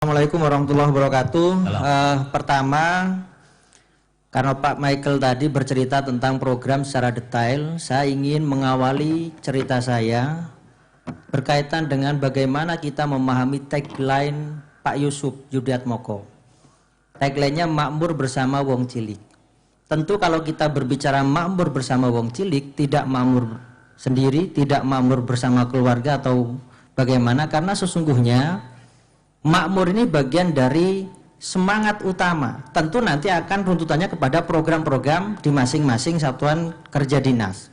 Assalamualaikum warahmatullahi wabarakatuh. Pertama, karena Pak Michael tadi bercerita tentang program secara detail, saya ingin mengawali cerita saya berkaitan dengan bagaimana kita memahami tagline Pak Yusuf Yudiatmoko. Tagline-nya makmur bersama wong cilik. Tentu kalau kita berbicara makmur bersama wong cilik, tidak makmur sendiri, tidak makmur bersama keluarga atau bagaimana, karena sesungguhnya makmur ini bagian dari semangat utama. Tentu nanti akan runtutannya kepada program-program di masing-masing satuan kerja dinas.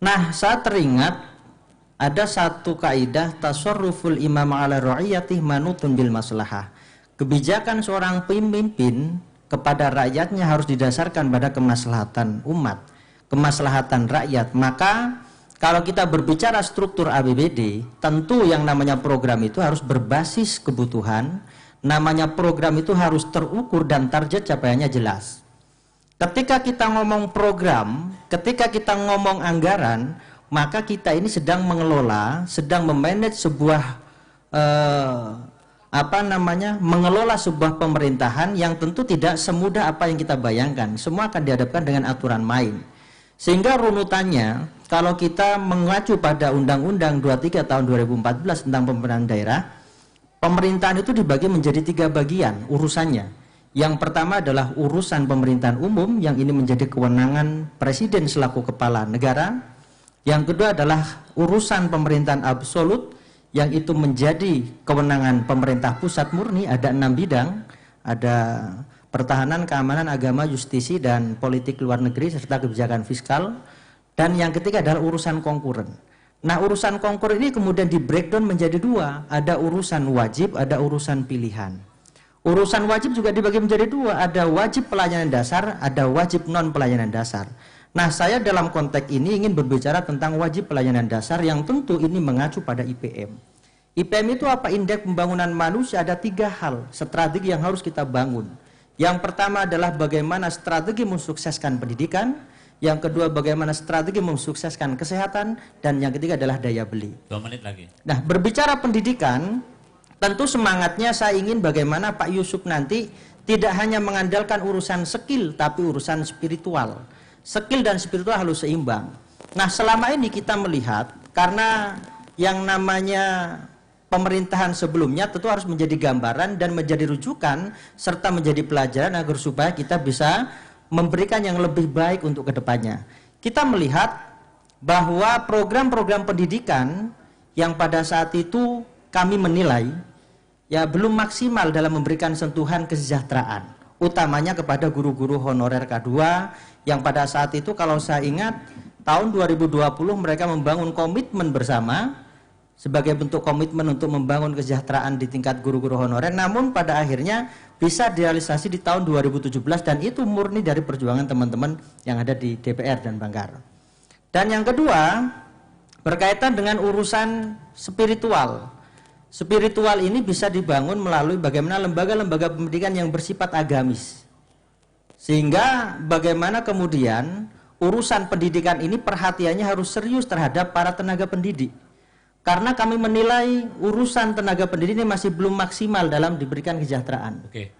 Nah, saya teringat ada satu kaidah tasarruful imam ala ra'iyatih manutun bil maslahah. Kebijakan seorang pemimpin kepada rakyatnya harus didasarkan pada kemaslahatan umat, kemaslahatan rakyat. Maka kalau kita berbicara struktur APBD, tentu yang namanya program itu harus berbasis kebutuhan, namanya program itu harus terukur dan target capaiannya jelas. Ketika kita ngomong program, ketika kita ngomong anggaran, maka kita ini sedang mengelola, sedang memanage sebuah mengelola sebuah pemerintahan yang tentu tidak semudah apa yang kita bayangkan. Semua akan dihadapkan dengan aturan main. Sehingga runutannya, kalau kita mengacu pada Undang-Undang 23 tahun 2014 tentang pemerintahan daerah, pemerintahan itu dibagi menjadi 3 bagian urusannya. Yang pertama adalah urusan pemerintahan umum, yang ini menjadi kewenangan presiden selaku kepala negara. Yang kedua adalah urusan pemerintahan absolut, yang itu menjadi kewenangan pemerintah pusat murni. Ada 6 bidang, ada pertahanan, keamanan, agama, justisi, dan politik luar negeri, serta kebijakan fiskal. Dan yang ketiga adalah urusan konkuren. Nah, urusan konkuren ini kemudian di breakdown menjadi 2. Ada urusan wajib, ada urusan pilihan. Urusan wajib juga dibagi menjadi 2. Ada wajib pelayanan dasar, ada wajib non pelayanan dasar. Nah, saya dalam konteks ini ingin berbicara tentang wajib pelayanan dasar, yang tentu ini mengacu pada IPM. IPM itu apa? Indeks pembangunan manusia. Ada 3 hal strategi yang harus kita bangun. Yang pertama adalah bagaimana strategi mensukseskan pendidikan, yang kedua bagaimana strategi mensukseskan kesehatan, dan yang ketiga adalah daya beli. 2 menit lagi. Nah, berbicara pendidikan, tentu semangatnya saya ingin bagaimana Pak Yusuf nanti tidak hanya mengandalkan urusan skill, tapi urusan spiritual. Skill dan spiritual harus seimbang. Nah, selama ini kita melihat, karena yang namanya pemerintahan sebelumnya tentu harus menjadi gambaran dan menjadi rujukan serta menjadi pelajaran agar supaya kita bisa memberikan yang lebih baik untuk kedepannya. Kita melihat bahwa program-program pendidikan yang pada saat itu kami menilai ya belum maksimal dalam memberikan sentuhan kesejahteraan, utamanya kepada guru-guru honorer K2 yang pada saat itu kalau saya ingat tahun 2020 mereka membangun komitmen bersama sebagai bentuk komitmen untuk membangun kesejahteraan di tingkat guru-guru honorer, namun pada akhirnya bisa direalisasi di tahun 2017, dan itu murni dari perjuangan teman-teman yang ada di DPR dan Banggar. Dan yang kedua, berkaitan dengan urusan spiritual. Spiritual ini bisa dibangun melalui bagaimana lembaga-lembaga pendidikan yang bersifat agamis. Sehingga bagaimana kemudian urusan pendidikan ini perhatiannya harus serius terhadap para tenaga pendidik. Karena kami menilai urusan tenaga pendidik ini masih belum maksimal dalam diberikan kesejahteraan. Oke.